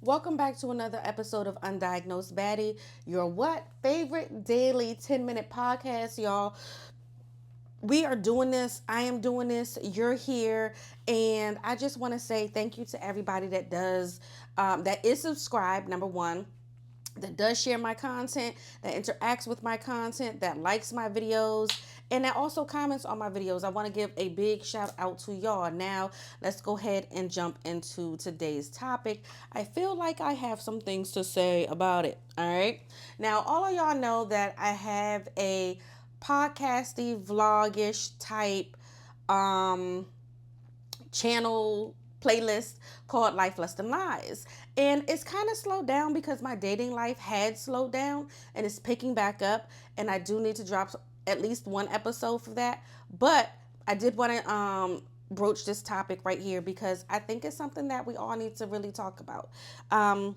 Welcome back to another episode of Undiagnosed Baddie, your favorite daily 10-minute podcast, y'all. We are doing this. I am doing this. You're here. And I just want to say thank you to everybody that is subscribed, number one, that does share my content, that interacts with my content, that likes my videos, and that also comments on my videos. I want to give a big shout out to y'all. Now, let's go ahead and jump into today's topic. I feel like I have some things to say about it. All right. Now, all of y'all know that I have a podcasty, vlogish type um channel playlist called Life Less Than Lies. And it's kind of slowed down because my dating life had slowed down and it's picking back up. And I do need to drop at least one episode for that. But I did want to broach this topic right here because I think it's something that we all need to really talk about. Um,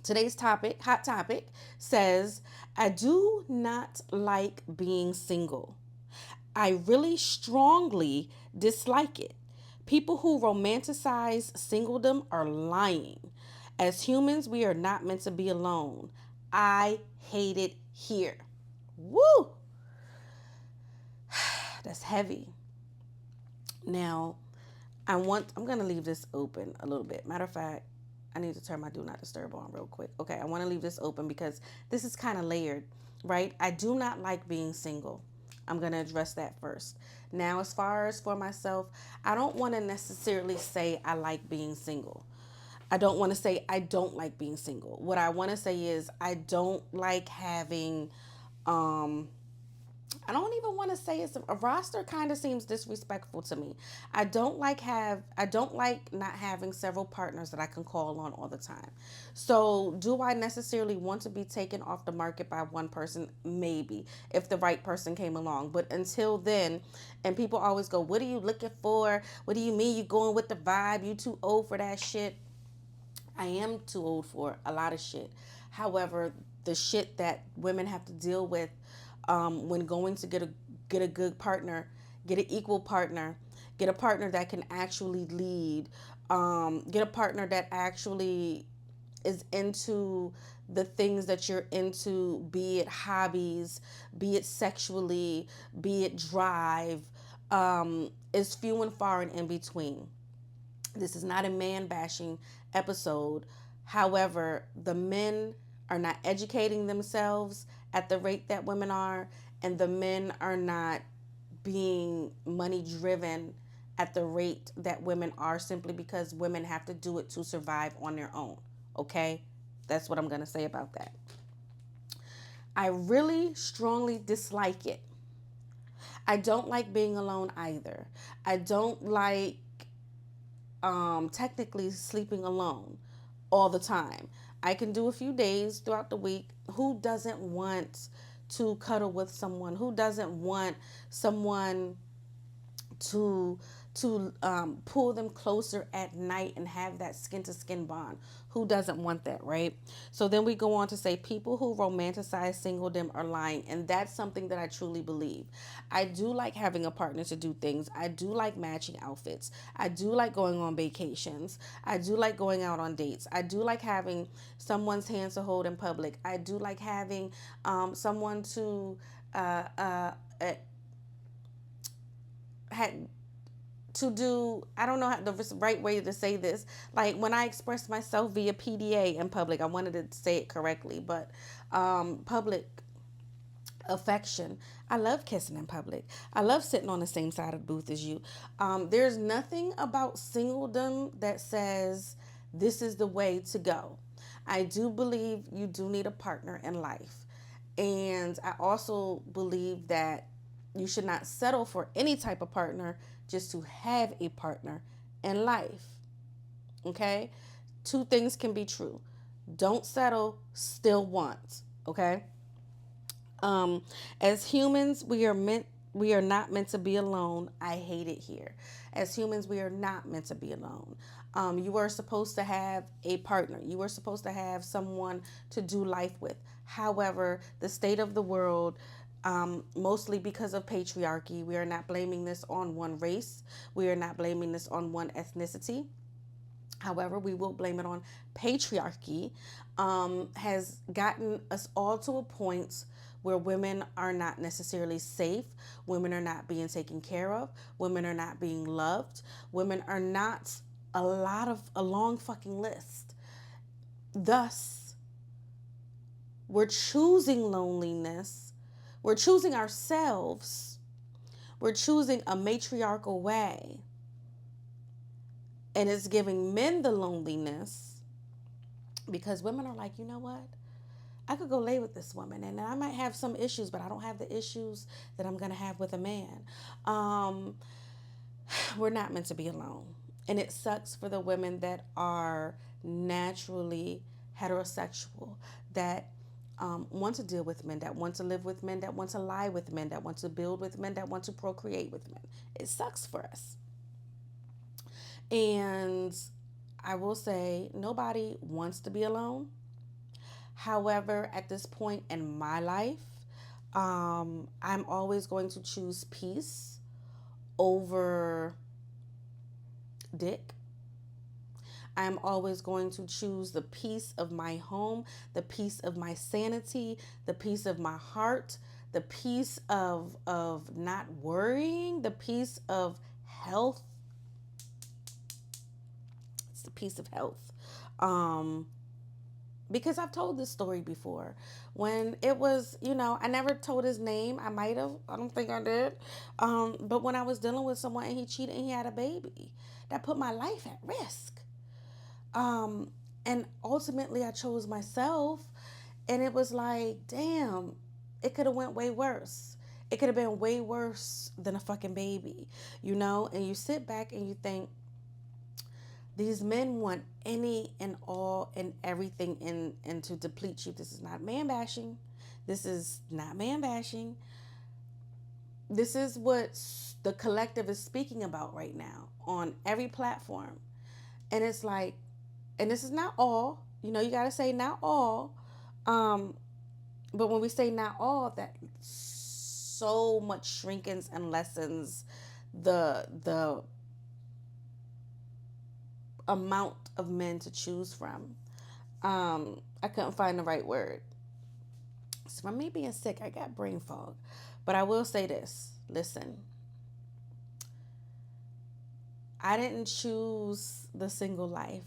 Today's topic, hot topic, says, I do not like being single. I really strongly dislike it. People who romanticize singledom are lying. As humans, we are not meant to be alone. I hate it here. Woo! That's heavy. Now, I'm gonna leave this open a little bit. Matter of fact, I need to turn my do not disturb on real quick. Okay, I want to leave this open because this is kind of layered, right? I do not like being single. I'm going to address that first. Now, as far as for myself, I don't want to necessarily say I like being single. I don't want to say I don't like being single. What I want to say is I don't like having um I don't even want to say it's a roster kind of seems disrespectful to me. I don't like not having several partners that I can call on all the time. So, do I necessarily want to be taken off the market by one person? Maybe, if the right person came along. But until then, and people always go, "What are you looking for? What do you mean you going with the vibe? You too old for that shit." I am too old for a lot of shit. However, the shit that women have to deal with when going to get a good partner, get an equal partner, get a partner that can actually lead, get a partner that actually is into the things that you're into, be it hobbies, be it sexually, be it drive, is few and far and in between. This is not a man bashing episode. However, the men are not educating themselves at the rate that women are, and the men are not being money driven at the rate that women are simply because women have to do it to survive on their own. Okay? That's what I'm going to say about that. I really strongly dislike it. I don't like being alone either. I don't like technically sleeping alone all the time. I can do a few days throughout the week. Who doesn't want to cuddle with someone? Who doesn't want someone to pull them closer at night and have that skin to skin bond? Who doesn't want that, right? So then we go on to say people who romanticize singledom are lying, and that's something that I truly believe. I do like having a partner to do things. I do like matching outfits. I do like going on vacations. I do like going out on dates. I do like having someone's hands to hold in public. I do like having someone to uh, uh, uh, had to do. I don't know how the right way to say this. Like when I express myself via PDA in public, I wanted to say it correctly, but public affection. I love kissing in public. I love sitting on the same side of the booth as you. There's nothing about singledom that says this is the way to go. I do believe you do need a partner in life. And I also believe that you should not settle for any type of partner just to have a partner in life. Okay? Two things can be true. Don't settle, still want. Okay? Um, as humans, we are not meant to be alone. I hate it here. As humans, we are not meant to be alone. You are supposed to have a partner. You are supposed to have someone to do life with. However, the state of the world, mostly because of patriarchy, we are not blaming this on one race. We are not blaming this on one ethnicity. However, we will blame it on patriarchy, has gotten us all to a point where women are not necessarily safe, women are not being taken care of, women are not being loved, women are not a long fucking list. Thus, we're choosing loneliness, we're choosing ourselves, we're choosing a matriarchal way, and it's giving men the loneliness because women are like, you know what? I could go lay with this woman and I might have some issues, but I don't have the issues that I'm going to have with a man. Um, we're not meant to be alone. And it sucks for the women that are naturally heterosexual, that want to deal with men, that want to live with men, that want to lie with men, that want to build with men, that want to procreate with men. It sucks for us. And I will say, nobody wants to be alone. However, at this point in my life, I'm always going to choose peace over dick. I'm always going to choose the peace of my home, the peace of my sanity, the peace of my heart, the peace of not worrying, the peace of health. It's the peace of health. Um, because I've told this story before. When it was, I never told his name. I might have. I don't think I did. But when I was dealing with someone and he cheated and he had a baby, that put my life at risk. Um, and ultimately, I chose myself, and it was like, damn, it could have went way worse. It could have been way worse than a fucking baby, And you sit back and you think, these men want any and all and everything and to deplete you. This is not man bashing. This is not man bashing. This is what the collective is speaking about right now on every platform. And it's like, and this is not all, you got to say not all. Um, but when we say not all, that so much shrinkens and lessens the amount of men to choose from. I couldn't find the right word. So from me being sick, I got brain fog. But I will say this. Listen, I didn't choose the single life.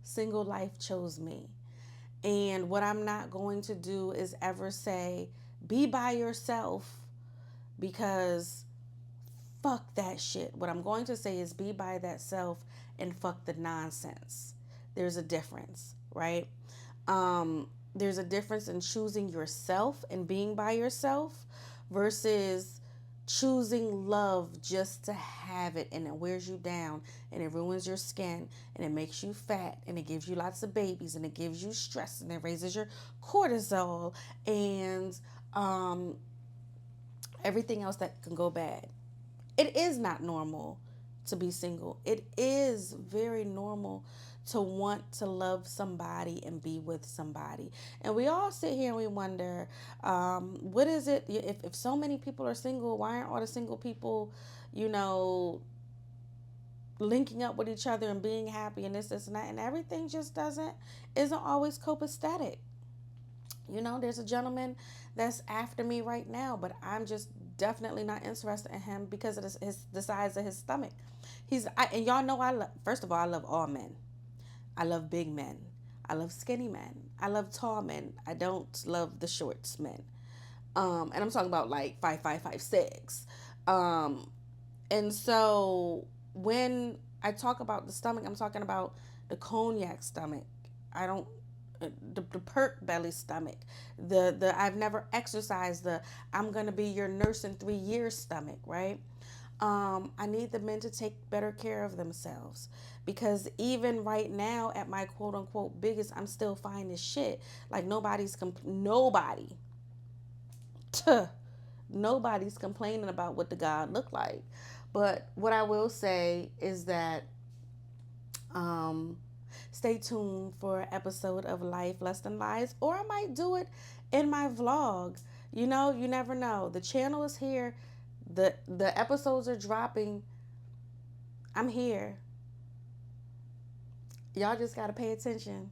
Single life chose me. And what I'm not going to do is ever say, be by yourself, because fuck that shit. What I'm going to say is be by that self and fuck the nonsense. There's a difference, right? There's a difference in choosing yourself and being by yourself versus choosing love just to have it, and it wears you down and it ruins your skin and it makes you fat and it gives you lots of babies and it gives you stress and it raises your cortisol and everything else that can go bad. It is not normal to be single. It is very normal to want to love somebody and be with somebody. And we all sit here and we wonder, what is it? If so many people are single, why aren't all the single people, you know, linking up with each other and being happy and this and that? And everything just isn't always copacetic. There's a gentleman that's after me right now, but I'm just definitely not interested in him because of the size of his stomach. And y'all know first of all, I love all men. I love big men. I love skinny men. I love tall men. I don't love the shorts men. And I'm talking about like 5'5", 5'6". And so when I talk about the stomach, I'm talking about the cognac stomach. I don't the perk belly stomach, the I've never exercised, the I'm gonna be your nurse in 3 years stomach, right? I need the men to take better care of themselves because even right now at my quote unquote biggest, I'm still fine as shit. Like nobody's complaining about what the God looked like. But what I will say is that stay tuned for an episode of Life Less Than Lies, or I might do it in my vlog. You never know. The channel is here. The episodes are dropping. I'm here. Y'all just got to pay attention.